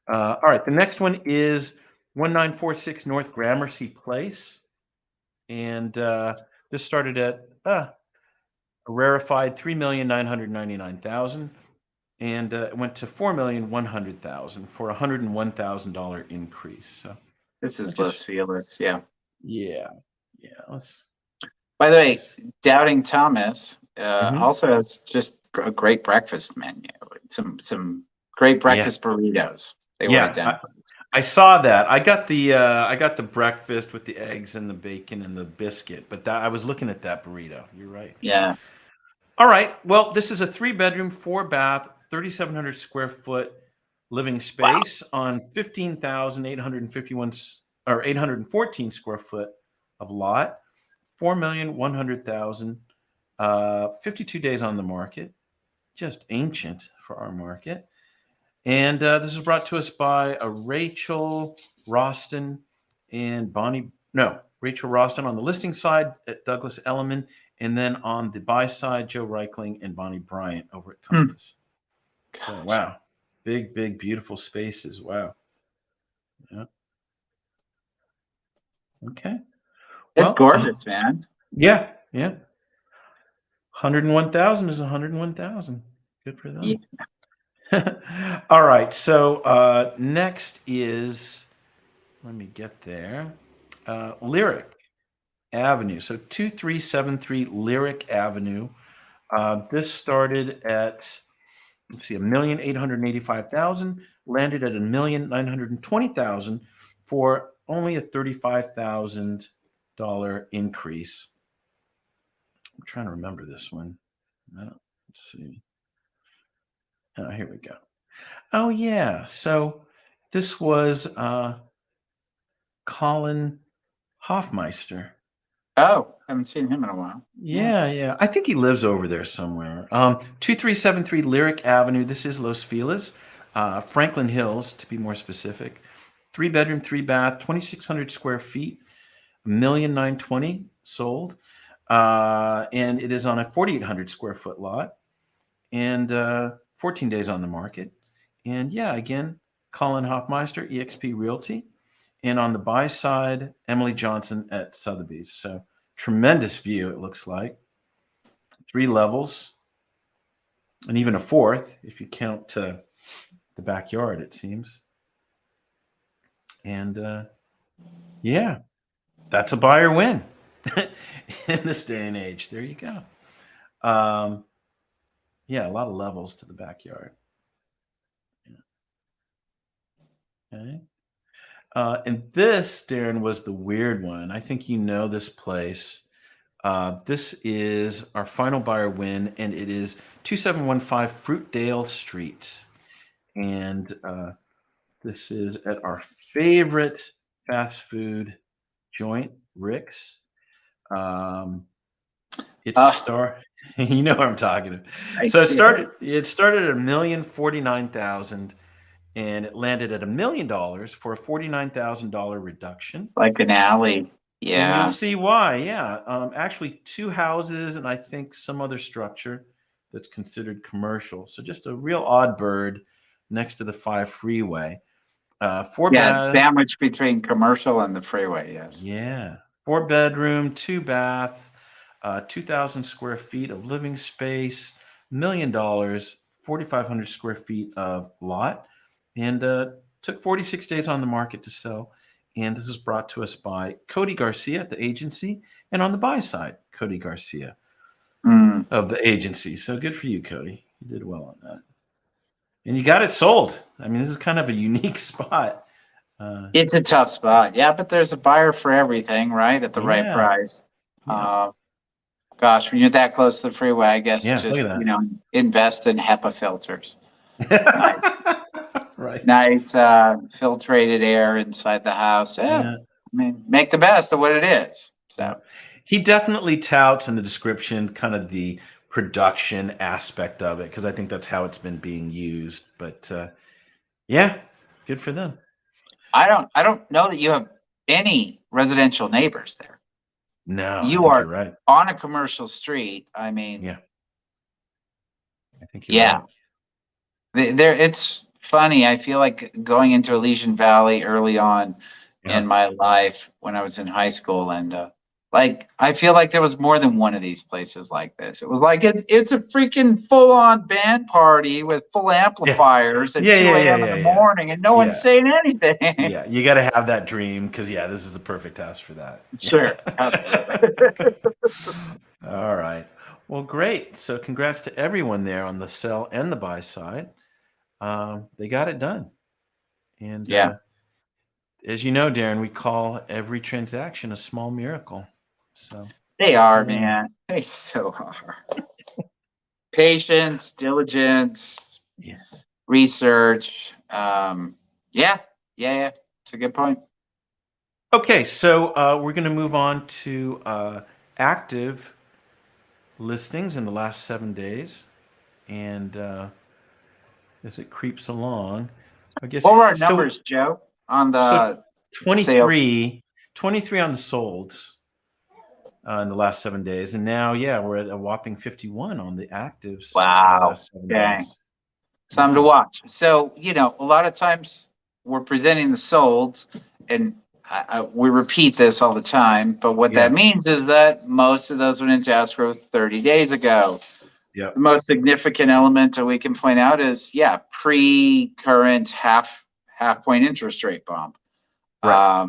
All right. The next one is 1946 North Gramercy Place, and this started at a rarefied 3,999,000. And it went to 4,100,000 for $101,000 increase. So This I is just Los Feliz. Yeah. yeah, yeah. Let's By the way, just Doubting Thomas mhm. also has just a great breakfast menu. Some great Yeah, breakfast burritos. They were yeah. identified. I saw that. I got the breakfast with the eggs and the bacon and the biscuit, but that I was looking at that burrito. You're right. Yeah. All right. Well, this is a 3-bedroom, 4-bath, 3,700 square foot living Wow. space on 15,851 or 814 square foot of lot. 4,100,000. 52 days on the market. Just ancient for our market. And this is brought to us by Rachel Roston and Bonnie. No, Rachel Roston on the listing side at Douglas Elliman, and then on the buy side, Joe Reichling and Bonnie Bryant over at Hmm. Compass. So Gosh. wow, big, beautiful spaces. Wow. Yeah. Okay. It's Well, gorgeous, man. yeah. 101,000 is 101,000. Good for Yeah. them. All right. So next is, let me get there. Lyric Avenue. So 2373 Lyric Avenue. This started at, let's see, 1,885,000, landed at 1,920,000 for only a $35,000 increase. I'm trying to remember this one. Let's see. Oh, here we go. Oh yeah. So this was Colin Hoffmeister. Oh, haven't seen him in a while. Yeah. Yeah. I think he lives over there somewhere. 2373 Lyric Avenue. This is Los Feliz, Franklin Hills, to be more specific. 3-bedroom, 3-bath, 2,600 square feet, 1,920,000 sold. And it is on a 4,800 square foot lot and 14 days on the market. And yeah, again, Colin Hoffmeister, eXp Realty. And on the buy side, Emily Johnson at Sotheby's. So tremendous view, it looks like. 3 levels. and even a fourth if you count the backyard, it seems. And yeah, that's a buyer win in this day and age. There you go. Yeah, a lot of levels to the backyard. Okay. And this, Darren, was the weird one. I think you know this place. This is our final buyer win, and it is 2715 Fruitdale Street. And this is at our favorite fast food joint, Rick's. It started, you know what I'm talking about. So it started at $1,049,000, and it landed at $1 million for a $49,000 reduction. Like an alley. And you'll Yeah. see why. Yeah. Actually, two houses and I think some other structure that's considered commercial. So just a real odd bird next to the 5 freeway. Four Yeah, bed. it's sandwiched between commercial and the freeway, yes. Yeah. 4-bedroom, 2-bath, 2,000 square feet of living space, $1 million, 4,500 square feet of lot, and took 46 days on the market to sell. And this is brought to us by Cody Garcia at the agency, and on the buy side, Cody Garcia of the agency. So good for you, Cody. You did well on that. And you got it sold. I mean, this is kind of a unique spot. It's a tough spot. Yeah, but there's a buyer for everything, right? At the right price. Yeah. Gosh, when you're that close to the freeway, I guess Yeah, just, invest in HEPA filters. Nice. Right. Nice filtrated air inside the house. Yeah. I mean, make the best of what it is. So he definitely touts in the description kind of the production aspect of it, because I think that's how it's been being used. But yeah, good for them. I don't know that you have any residential neighbors there. No, you are right on a commercial street. I mean, yeah, I think you're right. There, it's funny. I feel like going into Elysian Valley early on in my life when I was in high school, and I feel like there was more than one of these places like this. It was like it's a freaking full on band party with full amplifiers at 2 a.m. in the morning, and no one's saying anything. Yeah, you got to have that dream, because this is the perfect house for that. Sure, absolutely. All right. Well, great. So congrats to everyone there on the sell and the buy side. They got it done. And as you know, Darren, we call every transaction a small miracle. So they are, man. They so are. Patience, diligence, research. Yeah. It's a good point. Okay, so we're going to move on to active listings in the last 7 days. And as it creeps along, I guess. What were our numbers, Joe, on the 23 on the solds in the last 7 days, and now we're at a whopping 51 on the actives. Wow. Okay. Something to watch. So a lot of times we're presenting the solds, and we repeat this all the time, but what that means is that most of those went into escrow 30 days ago. Yeah. The most significant element that we can point out is pre-current half point interest rate bump. Right.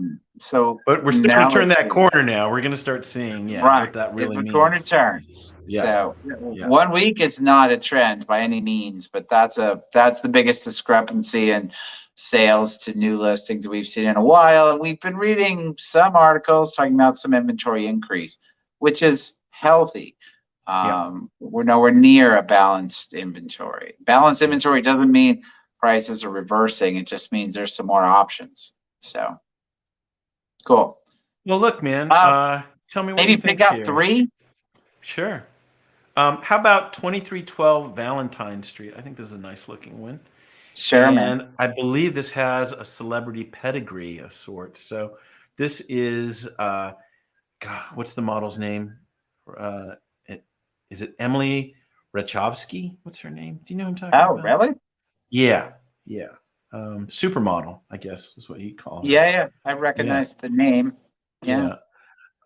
But we're starting to turn that corner now. We're going to start seeing what that really means. The corner turns. So 1 week is not a trend by any means, but that's the biggest discrepancy in sales to new listings we've seen in a while. And we've been reading some articles talking about some inventory increase, which is healthy. We're nowhere near a balanced inventory. Balanced inventory doesn't mean prices are reversing. It just means there's some more options. So cool. Well, look, man, tell me what maybe you think pick out here. 3. Sure. How about 2312 Valentine Street? I think this is a nice looking one. Sure, man. And I believe this has a celebrity pedigree of sorts. So this is, what's the model's name? Is it Emily Rachovsky? What's her name? Do you know who I'm talking about? Oh, really? Yeah. Supermodel, I guess is what you call her. Yeah. I recognize the name. Yeah.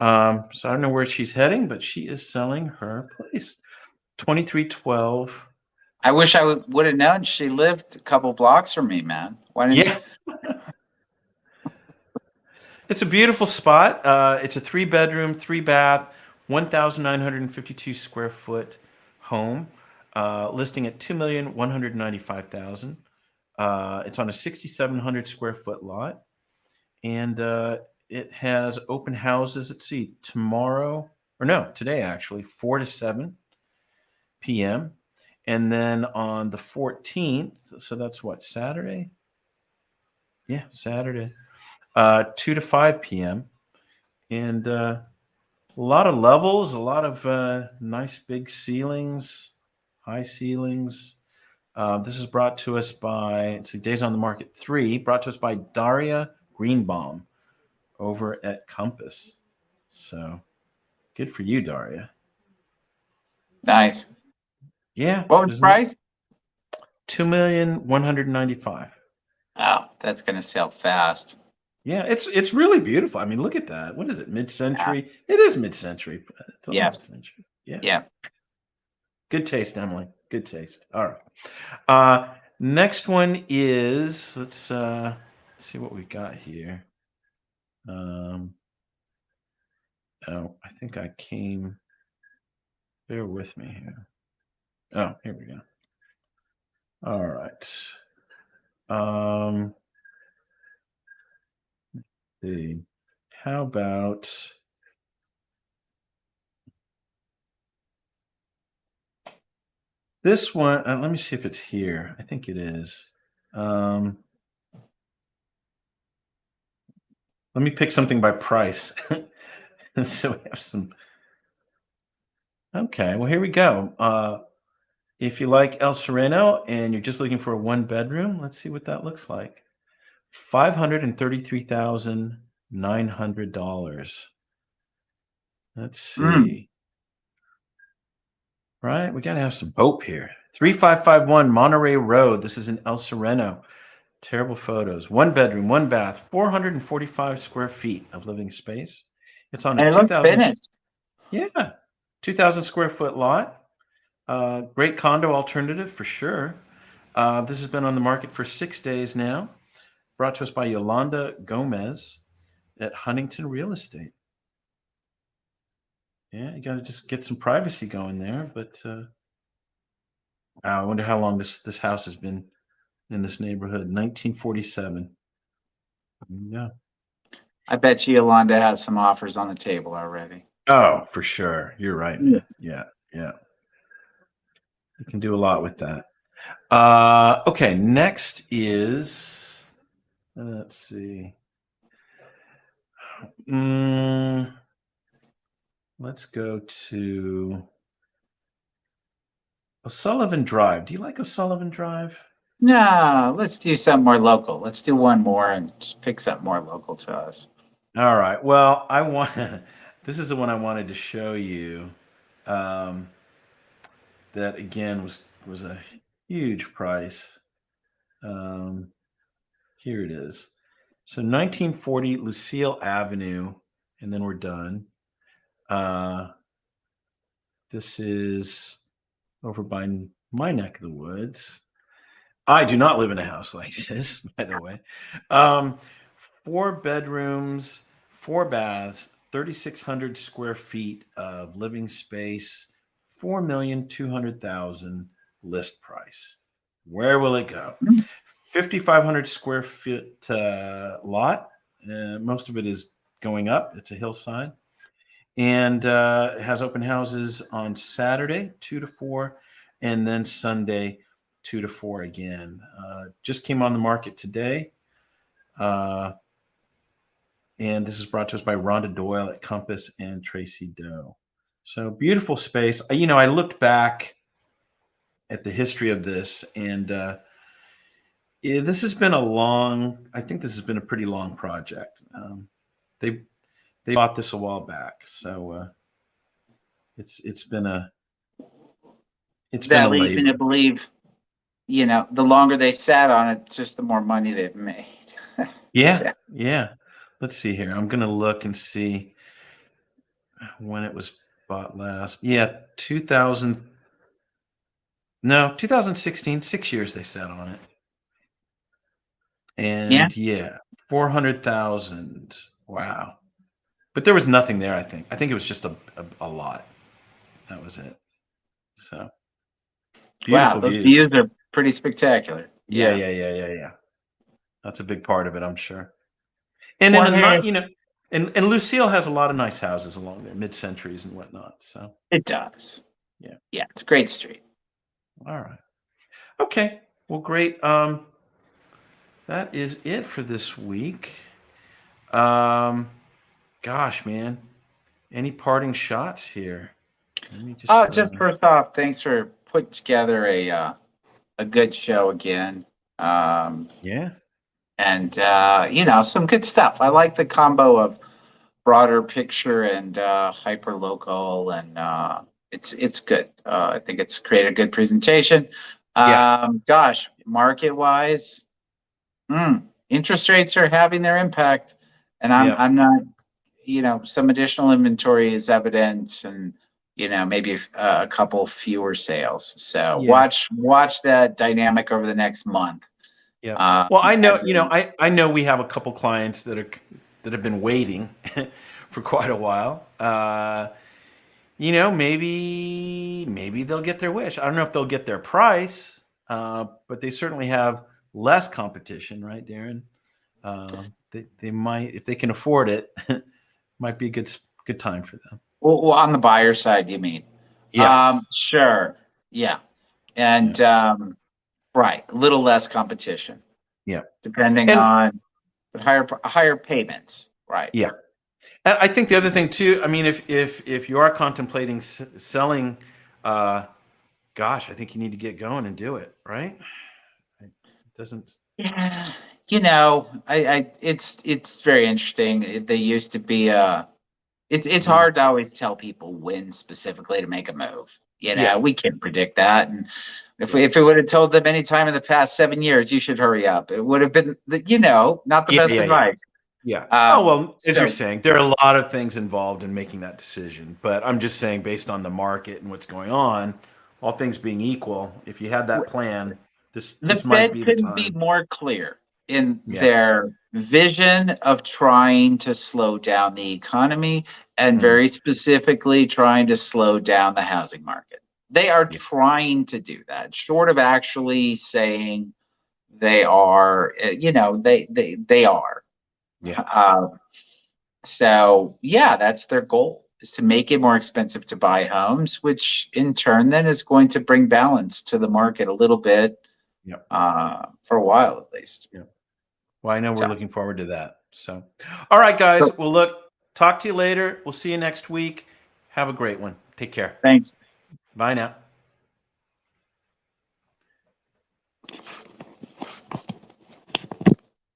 So I don't know where she's heading, but she is selling her place. 2312 I wish I would have known she lived a couple blocks from me, man. Why didn't? Yeah. It's a beautiful spot. It's a 3-bedroom, 3-bath, 1,952 square foot home, listing at 2,195,000. It's on a 6,700 square foot lot, and it has open houses. Let's see, tomorrow or no, today actually, 4 to 7 p.m. And then on the 14th, so that's what, Saturday? Yeah, Saturday, 2 to 5 p.m. And a lot of levels, a lot of nice big ceilings, high ceilings. This is brought to us by, it's Days on the Market 3, brought to us by Daria Greenbaum over at Compass. So good for you, Daria. Nice. Yeah. What was the price? 2,195,000. Oh, that's gonna sell fast. Yeah, it's really beautiful. I mean, look at that. What is it? Mid-century? It is mid-century. It's all Yes. mid-century. Yeah. Yeah. Good taste, Emily. Good taste. All right. Next one is let's see what we got here. Oh, I think I came. Bear with me here. Oh, here we go. All right. Let's see. How about this one? Let me see if it's here. I think it is. Let me pick something by price. So we have some. Okay, well, here we go. If you like El Sereno and you're just looking for a 1-bedroom, let's see what that looks like. $533,900. Let's see. Right, we got to have some hope here. 3551 Monterey Road. This is in El Sereno. Terrible photos. 1-bedroom, 1-bath, 445 square feet of living space. It's on a And it looks 2,000. finished. Yeah, 2,000 square foot lot. Great condo alternative for sure. This has been on the market for 6 days now. Brought to us by Yolanda Gomez at Huntington Real Estate. Yeah, you got to just get some privacy going there. But I wonder how long this house has been in this neighborhood. 1947. Yeah. I bet you Yolanda has some offers on the table already. Oh, for sure. You're right, man. Yeah. You can do a lot with that. Okay, next is, let's see. Let's go to O'Sullivan Drive. Do you like O'Sullivan Drive? No, let's do something more local. Let's do one more and just pick something more local to us. All right. Well, this is the one I wanted to show you. That again was a huge price. Here it is. So 1940 Lucille Avenue, and then we're done. This is over by my neck of the woods. I do not live in a house like this, by the way. 4 bedrooms, 4 baths, 3,600 square feet of living space, 4,200,000 list price. Where will it go? 5,500 square feet lot. Most of it is going up. It's a hillside. And it has open houses on Saturday, 2 to 4, and then Sunday, 2 to 4 again. Just came on the market today. And this is brought to us by Rhonda Doyle at Compass and Tracy Doe. So beautiful space. I looked back at the history of this, and this has been I think this has been a pretty long project. They bought this a while back, so it's been a leads me to believe, the longer they sat on it, just the more money they've made. Yeah. Let's see here. I'm gonna look and see when it was bought last. Yeah, 2000. No, 2016, 6 years they sat on it. Yeah. And yeah, 400,000. Wow. But there was nothing there, I think. I think it was just a lot. That was it. So Wow, beautiful those views. views are pretty spectacular. Yeah, Yeah. yeah, yeah, yeah, yeah. That's a big part of it, I'm sure. And in Well, a hey, not, and Lucille has a lot of nice houses along there, mid-centuries and whatnot. So it does. yeah. Yeah, it's a great street. All right. Okay. Well, great. That is it for this week. Um, gosh, man. Any parting shots here? Let me Oh, just just first off, thanks for putting together a good show again. yeah. And some good stuff. I like the combo of broader picture and hyper local, and it's good. I think it's created a good presentation. Yeah. Gosh, market wise, interest rates are having their impact, and I'm Yeah. I'm not, some additional inventory is evident, and maybe a couple fewer sales. So Yeah. watch that dynamic over the next month. Yeah. Well, I know, And then, I know we have a couple clients that have been waiting for quite a while. Maybe they'll get their wish. I don't know if they'll get their price, but they certainly have less competition, right, Darren? They might, if they can afford it, might be a good time for them. well, on the buyer side, you mean? Yes. Sure. Yeah. Yeah. And right, a little less competition, Yeah. depending And on but higher payments. Right. yeah. And I think the other thing too, I mean, if you are contemplating selling, uh, gosh, I think you need to get going and do it, right? It doesn't. Yeah. It's very interesting. They used to be it's Yeah. hard to always tell people when specifically to make a move. Yeah. We can't predict that. And Yeah. if it would have told them any time in the past 7 years, you should hurry up, it would have been, not the Yeah. best Yeah. Yeah. advice. Yeah. Oh, Um, well, as you're so saying, there are a lot of things involved in making that decision. But I'm just saying, based on the market and what's going on, all things being equal, if you had that plan, the this might Fed be the couldn't be time. more clear in Yeah. their vision of trying to slow down the economy and Mhm. very specifically trying to slow down the housing market. They are Yeah. trying to do that, short of actually saying they are, they are. Yeah. Um, so yeah, that's their goal, is to make it more expensive to buy homes, which in turn then is going to bring balance to the market a little bit, Yeah. for a while at least. Yeah. Well, I know we're So, looking forward to that. So, all right, guys. so Well, look, talk to you later. We'll see you next week. Have a great one. Take care. thanks. Bye now.